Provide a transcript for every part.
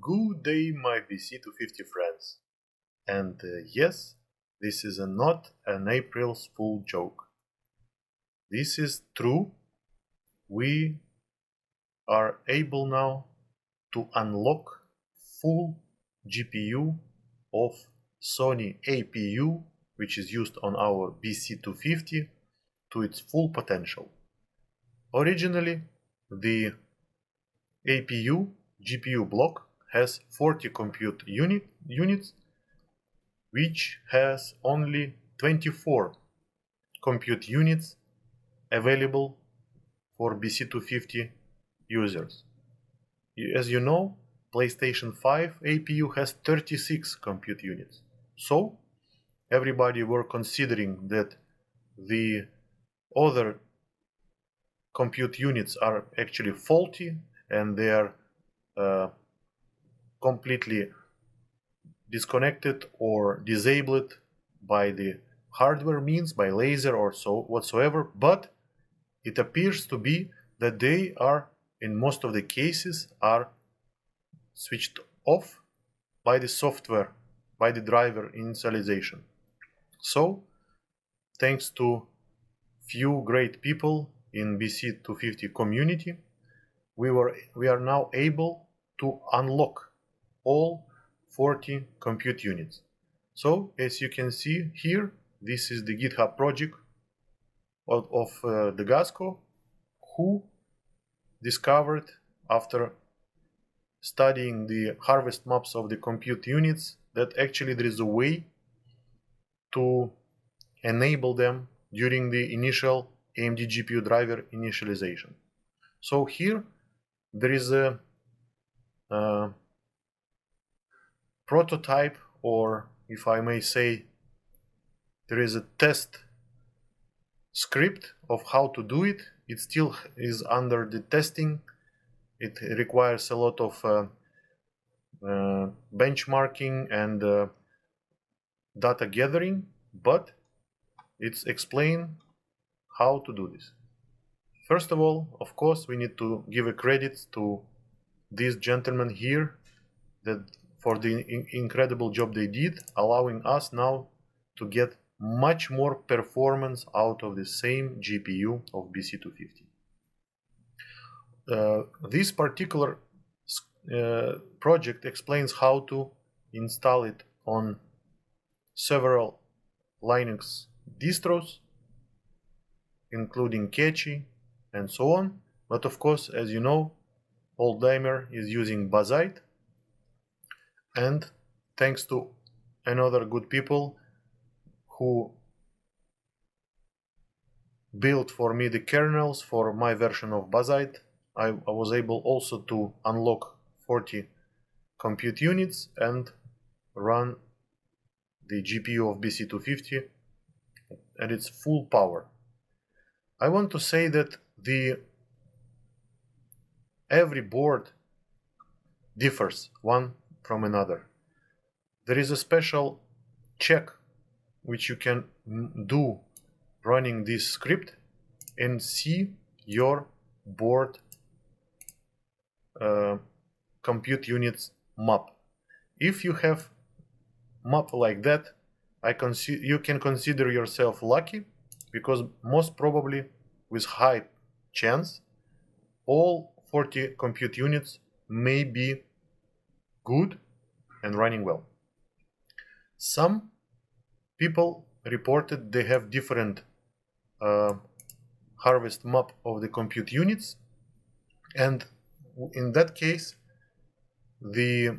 Good day, my BC-250 friends. And yes, this is not an April's Fool joke. This is true. We are able now to unlock full GPU of Sony APU, which is used on our BC-250, to its full potential. Originally, the APU GPU block has 40 compute units, which has only 24 compute units available for BC-250 users. As you know, PlayStation 5 APU has 36 compute units. So everybody were considering that the other compute units are actually faulty and they are completely disconnected or disabled by the hardware means, by laser or so whatsoever, but it appears to be that they are, in most of the cases, are switched off by the software, by the driver initialization. So, thanks to few great people in BC-250 community, we are now able to unlock all 40 compute units. So, as you can see here, this is the GitHub project of the Gasco, who discovered, after studying the harvest maps of the compute units, that actually there is a way to enable them during the initial AMD GPU driver initialization. So here there is a prototype, or if I may say, there is a test script of how to do it. It still is under the testing. It requires a lot of benchmarking and data gathering, but it's explained how to do this. First of all, of course, we need to give a credit to these gentlemen here that for the incredible job they did, allowing us now to get much more performance out of the same GPU of BC-250. This particular project explains how to install it on several Linux distros, including Catchy and so on. But of course, as you know, Oldtimer is using Bazzite, and thanks to another good people who built for me the kernels for my version of Bazzite, I was able also to unlock 40 compute units and run the GPU of BC-250 at its full power. I want to say that every board differs one from another. There is a special check which you can do running this script and see your board compute units map. If you have map like that, you can consider yourself lucky, because most probably, with high chance, all 40 compute units may be good and running well. Some people reported they have different harvest map of the compute units, and in that case the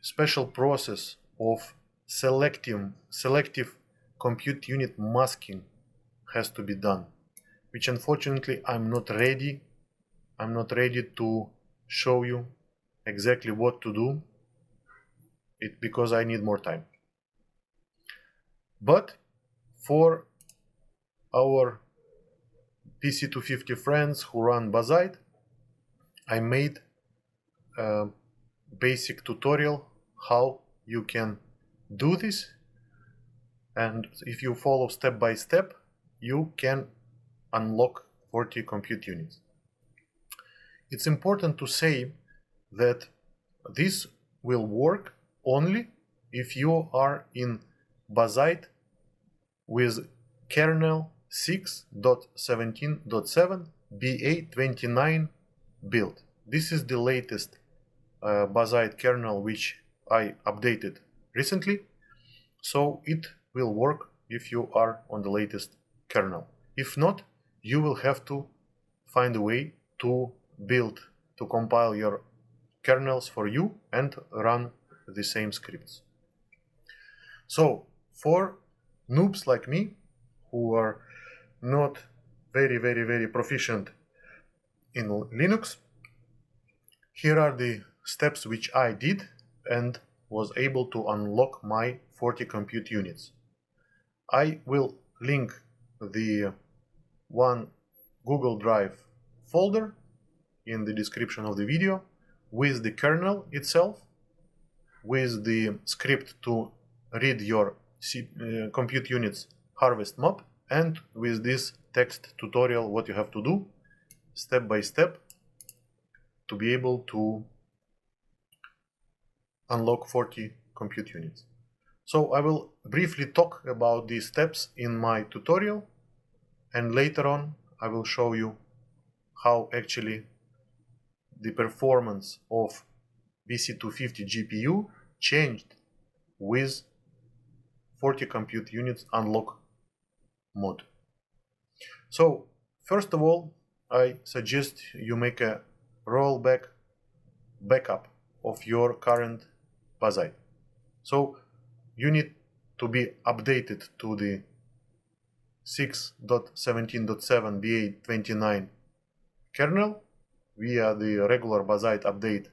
special process of selective compute unit masking has to be done, which unfortunately I'm not ready to show you exactly what to do because I need more time. But for our BC-250 friends who run Bazzite, I made a basic tutorial how you can do this, and if you follow step by step, you can unlock 40 compute units. It's important to say that this will work only if you are in Bazzite with kernel 6.17.7 BA29 build. This is the latest Bazzite kernel which I updated recently, so it will work if you are on the latest kernel. If not, you will have to find a way to compile your kernels for you and run the same scripts. So for noobs like me, who are not very proficient in Linux, here are the steps which I did and was able to unlock my 40 compute units. I will link the one Google Drive folder in the description of the video with the kernel itself, with the script to read your compute units harvest map, and with this text tutorial what you have to do step by step to be able to unlock 40 compute units. So I will briefly talk about these steps in my tutorial, and later on I will show you how actually the performance of BC-250 GPU changed with 40 compute units unlock mode. So first of all, I suggest you make a rollback backup of your current Bazzite. So you need to be updated to the 6.17.7 BA29 kernel via the regular Bazzite update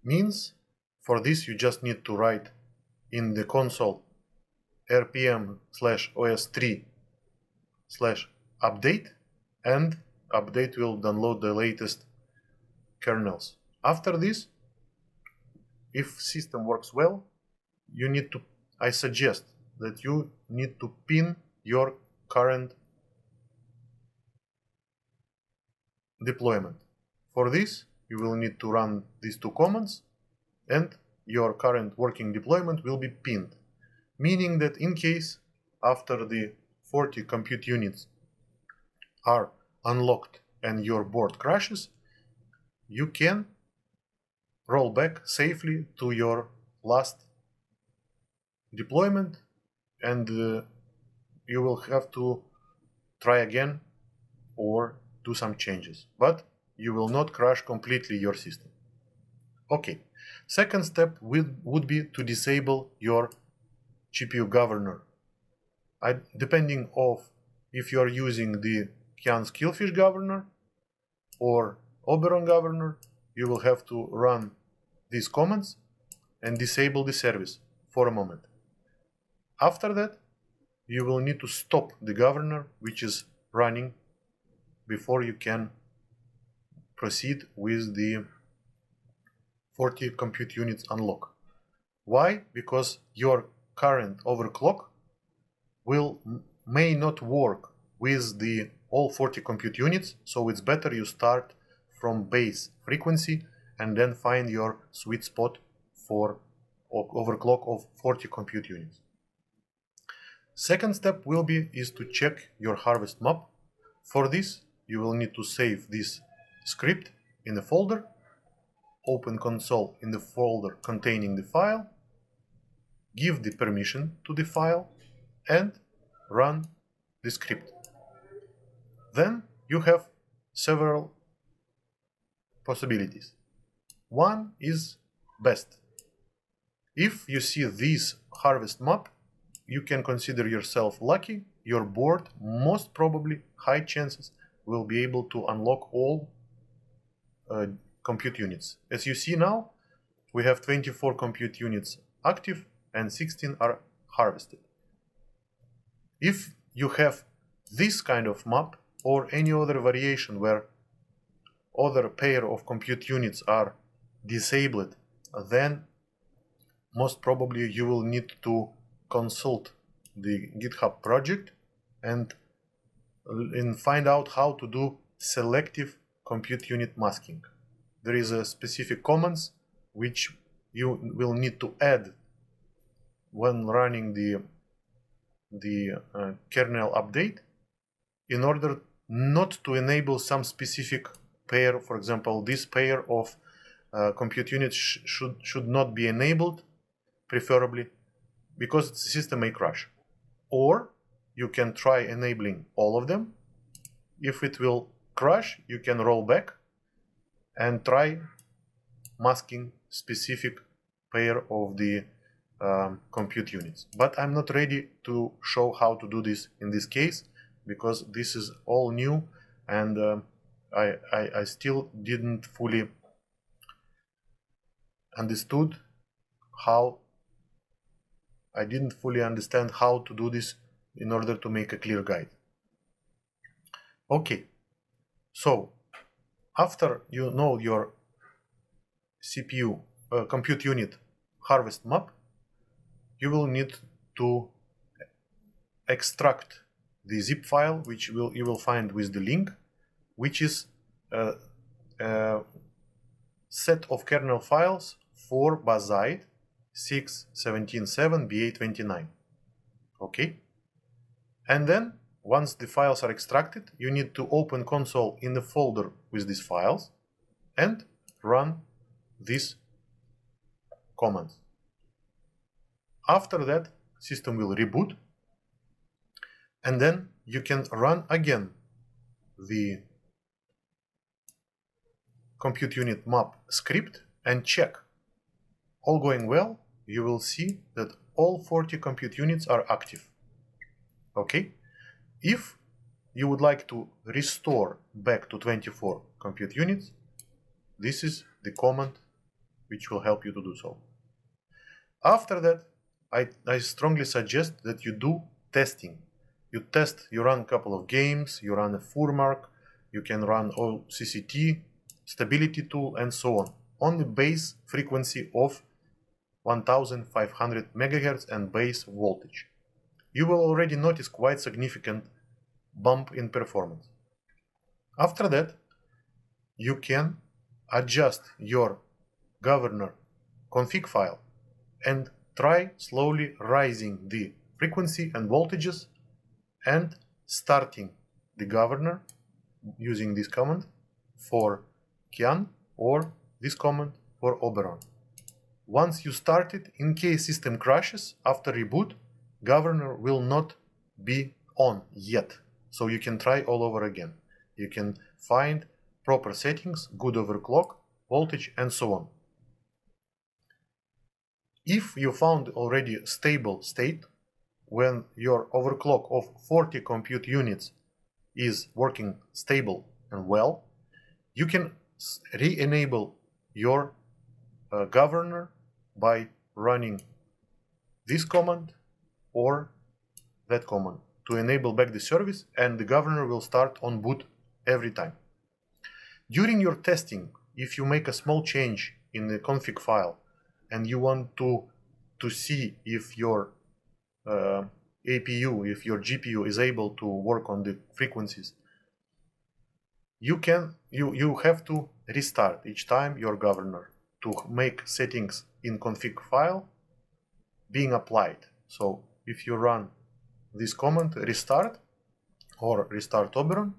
means. For this you just need to write in the console rpm/os3/update, and update will download the latest kernels. After this, if system works well, I suggest that you need to pin your current deployment. For this, you will need to run these two commands, and your current working deployment will be pinned, meaning that in case after the 40 compute units are unlocked and your board crashes, you can roll back safely to your last deployment, and you will have to try again or do some changes, but you will not crash completely your system. Okay, second step would be to disable your GPU governor. Depending of if you are using the CUs Killfish governor or Oberon governor, you will have to run these commands and disable the service for a moment. After that, you will need to stop the governor which is running before you can proceed with the 40 compute units unlock. Why? Because your current overclock may not work with the all 40 compute units, so it's better you start from base frequency and then find your sweet spot for overclock of 40 compute units. Second step is to check your harvest map. For this, you will need to save this script in a folder, open console in the folder containing the file, give the permission to the file, and run the script. Then you have several possibilities. One is best. If you see this harvest map, you can consider yourself lucky. Your board, most probably, high chances, will be able to unlock all compute units. As you see now, we have 24 compute units active and 16 are harvested. If you have this kind of map or any other variation where other pair of compute units are disabled, then most probably you will need to consult the GitHub project and find out how to do selective compute unit masking. There is a specific commands which you will need to add when running the kernel update in order not to enable some specific pair. For example, this pair of compute units should not be enabled, preferably, because the system may crash. Or you can try enabling all of them. If it will crash, you can roll back and try masking specific pair of the compute units. But I'm not ready to show how to do this in this case, because this is all new, and I still didn't fully understand how to do this in order to make a clear guide. Okay, so after you know your CPU compute unit harvest map, you will need to extract the zip file, which you will find with the link, which is a set of kernel files for Bazzite 6.17.7 BA29. Okay, and then once the files are extracted, you need to open console in the folder with these files and run these commands. After that, system will reboot, and then you can run again the compute unit map script and check. All going well, you will see that all 40 compute units are active. Okay? If you would like to restore back to 24 compute units, this is the command which will help you to do so. After that, I strongly suggest that you do testing. You run a couple of games, you run a Furmark, you can run CCT, stability tool, and so on the base frequency of 1500 MHz and base voltage. You will already notice quite significant bump in performance. After that, you can adjust your governor config file and try slowly rising the frequency and voltages and starting the governor using this command for CUN or this command for Oberon. Once you start it, in case system crashes after reboot, governor will not be on yet. So you can try all over again. You can find proper settings, good overclock, voltage, and so on. If you found already a stable state, when your overclock of 40 compute units is working stable and well, you can re-enable your governor by running this command or that command to enable back the service, and the governor will start on boot every time. During your testing, if you make a small change in the config file and you want to see if your APU, if your GPU is able to work on the frequencies, you have to restart each time your governor to make settings in config file being applied. So if you run this command restart or restart Oberon,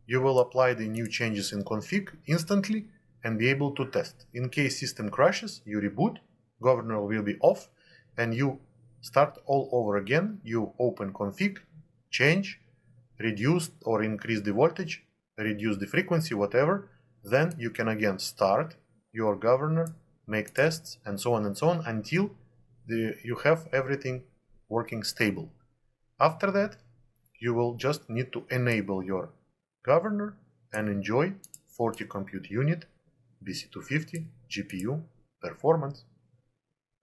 you will apply the new changes in config instantly and be able to test. In case system crashes, you reboot, governor will be off, and you start all over again. You open config, change, reduce or increase the voltage, reduce the frequency, whatever. Then you can again start your governor, make tests, and so on until you have everything working stable. After that, you will just need to enable your governor and enjoy 40 compute unit BC-250 GPU performance.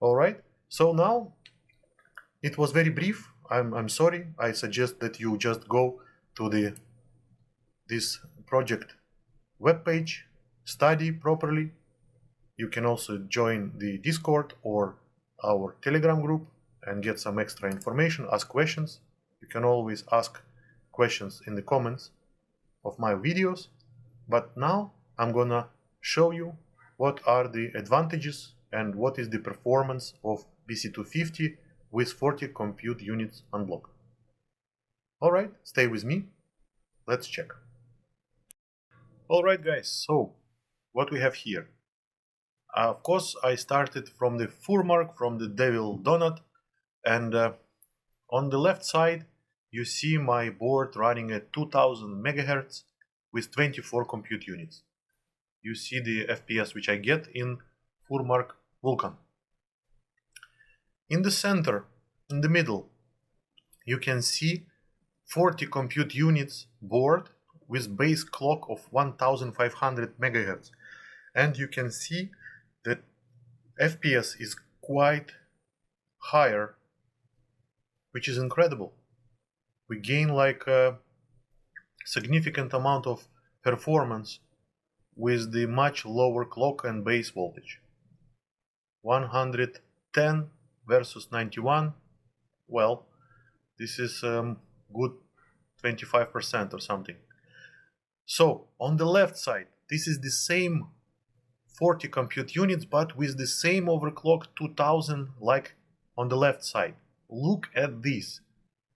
Alright, so now it was very brief. I'm sorry. I suggest that you just go to this project webpage, study properly. You can also join the Discord or our Telegram group and get some extra information, ask questions. You can always ask questions in the comments of my videos. But now I'm gonna show you what are the advantages and what is the performance of BC-250 with 40 compute units unlocked. Alright, stay with me. Let's check. Alright guys, so what we have here. Of course, I started from the Furmark, from the Devil Donut, and on the left side you see my board running at 2000 MHz with 24 compute units. You see the FPS which I get in Furmark Wukong. In the center, in the middle, you can see 40 compute units board with base clock of 1500 MHz. And you can see that FPS is quite higher, which is incredible. We gain like a significant amount of performance with the much lower clock and base voltage. 110 versus 91, well, this is good 25% or something. So on the left side, this is the same 40 compute units, but with the same overclock 2000 like on the left side. Look at this.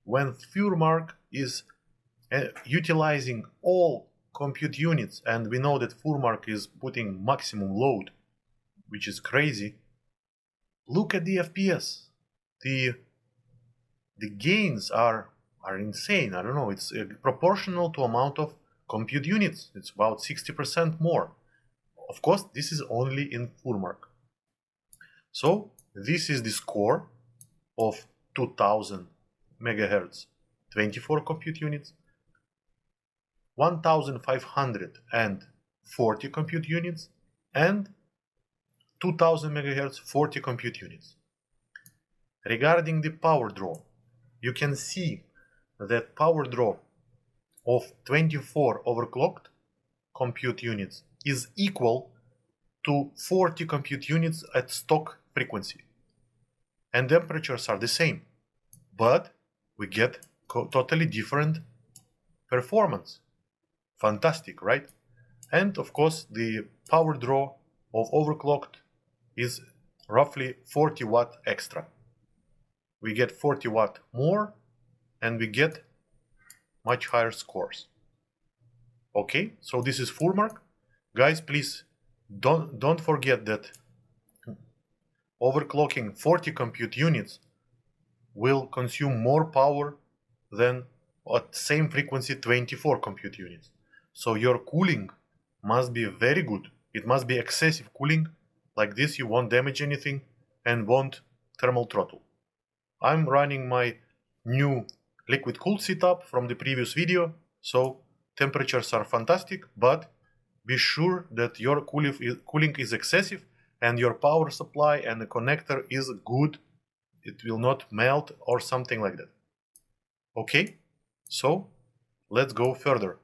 When Furmark is utilizing all compute units, and we know that Furmark is putting maximum load, which is crazy. Look at the FPS. The gains are insane. I don't know, it's proportional to amount of compute units. It's about 60% more. Of course, this is only in Furmark. So this is the score of 2000 MHz, 24 compute units, 1540 compute units, and 2000 MHz, 40 compute units. Regarding the power draw, you can see that power draw of 24 overclocked compute units is equal to 40 compute units at stock frequency. And temperatures are the same, but we get totally different performance. Fantastic, right? And of course, the power draw of overclocked is roughly 40 watt extra. We get 40 watt more and we get much higher scores. Okay, so this is Furmark. Guys, please don't forget that overclocking 40 compute units will consume more power than at same frequency 24 compute units. So your cooling must be very good. It must be excessive cooling. Like this you won't damage anything and won't thermal throttle. I'm running my new liquid cooled setup from the previous video, so temperatures are fantastic, but be sure that your cooling is excessive and your power supply and the connector is good. It will not melt or something like that. Okay, so let's go further.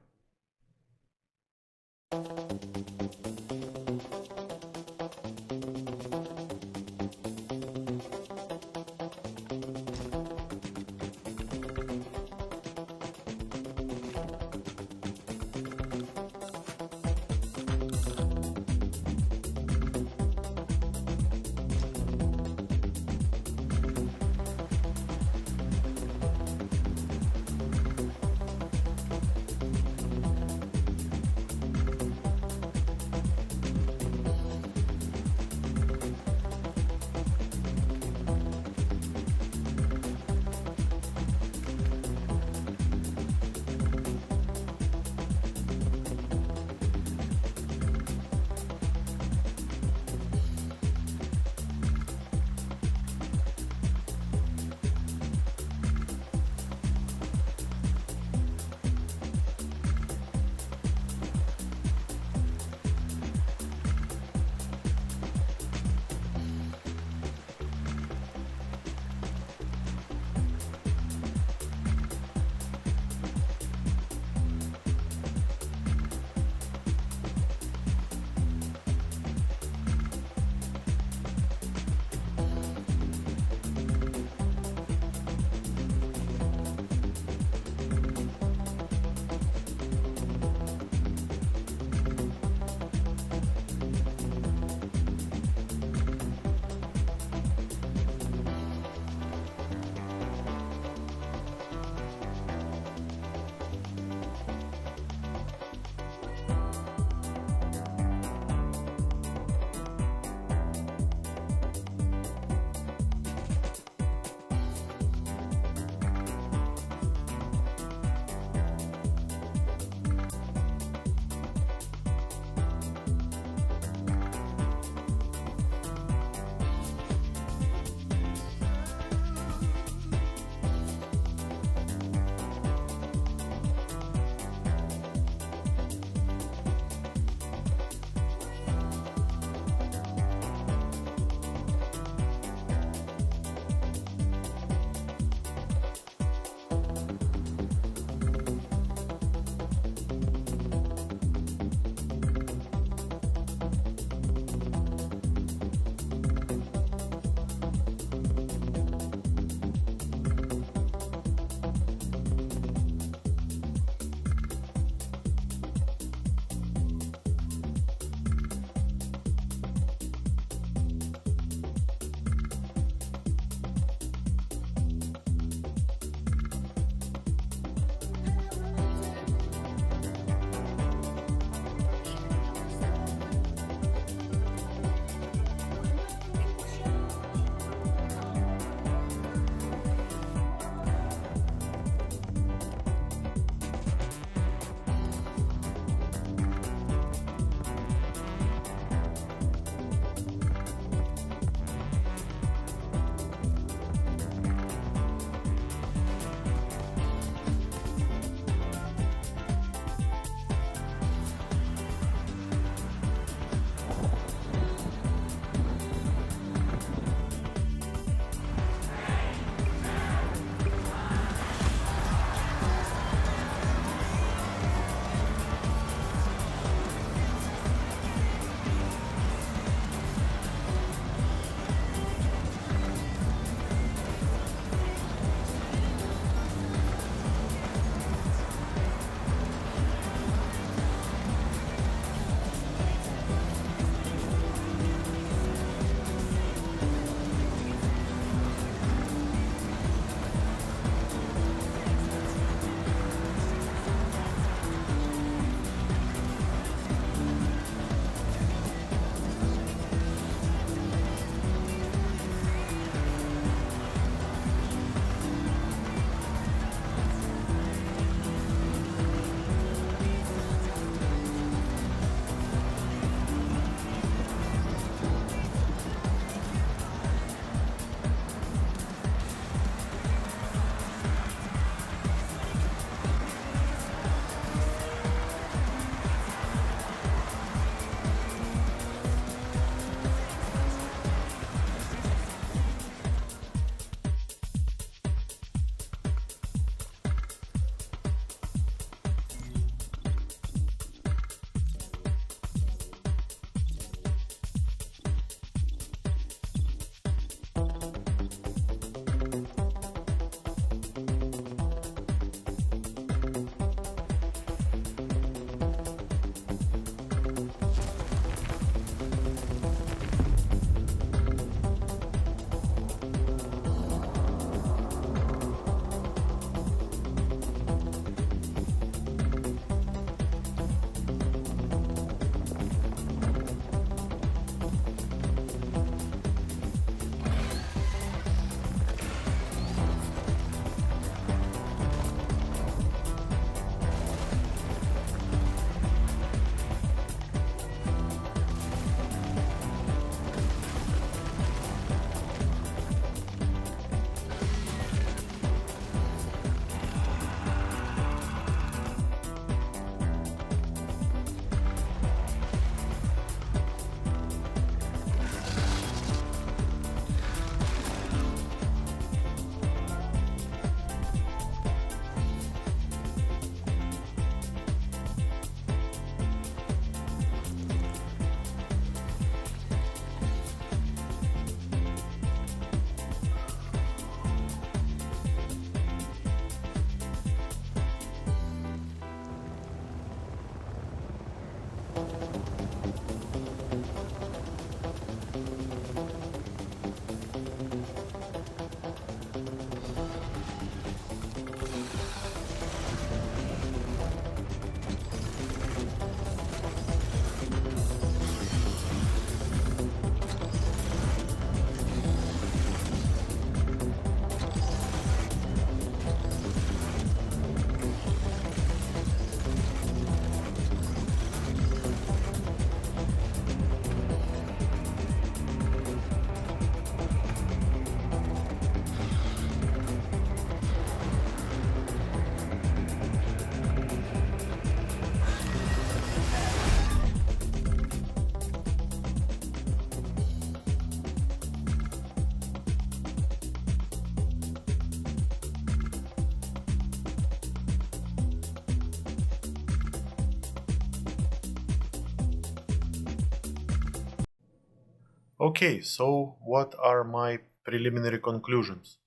Okay, so what are my preliminary conclusions?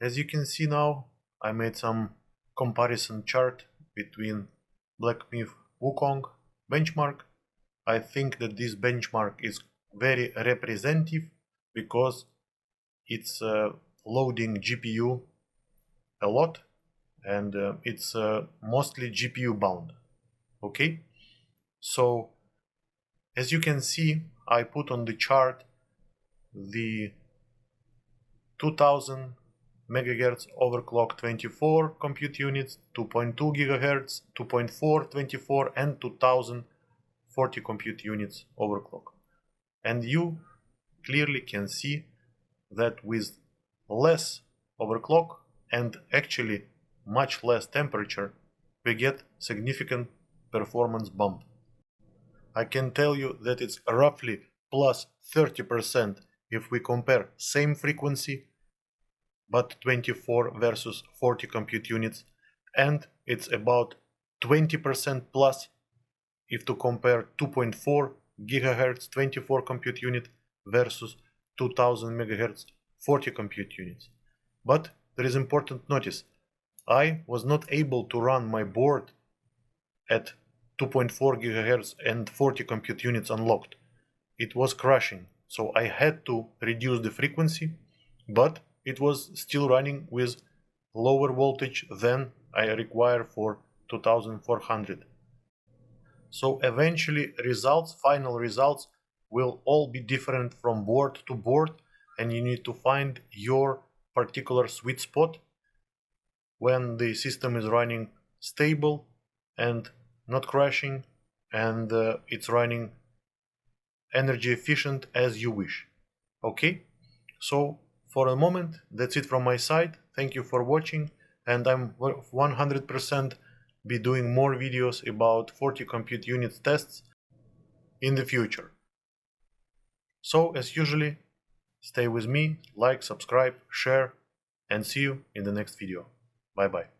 As you can see now, I made some comparison chart between Black Myth Wukong benchmark. I think that this benchmark is very representative because it's loading GPU a lot, and it's mostly GPU bound. Okay, so as you can see, I put on the chart the 2000 MHz overclock 24 compute units, 2.2 GHz, 2.4 24, and 2040 compute units overclock. And you clearly can see that with less overclock and actually much less temperature, we get significant performance bump. I can tell you that it's roughly plus 30% if we compare same frequency but 24 versus 40 compute units, and it's about 20% plus if to compare 2.4 GHz 24 compute unit versus 2000 MHz 40 compute units. But there is important notice, I was not able to run my board at 2.4 GHz and 40 compute units unlocked. It was crashing, so I had to reduce the frequency, but it was still running with lower voltage than I require for 2400. So eventually final results will all be different from board to board, and you need to find your particular sweet spot when the system is running stable and not crashing, and it's running energy efficient as you wish. Okay, so for a moment that's it from my side. Thank you for watching, and I'm 100% be doing more videos about 40 compute units tests in the future. So as usually, stay with me, like, subscribe, share, and see you in the next video. Bye bye.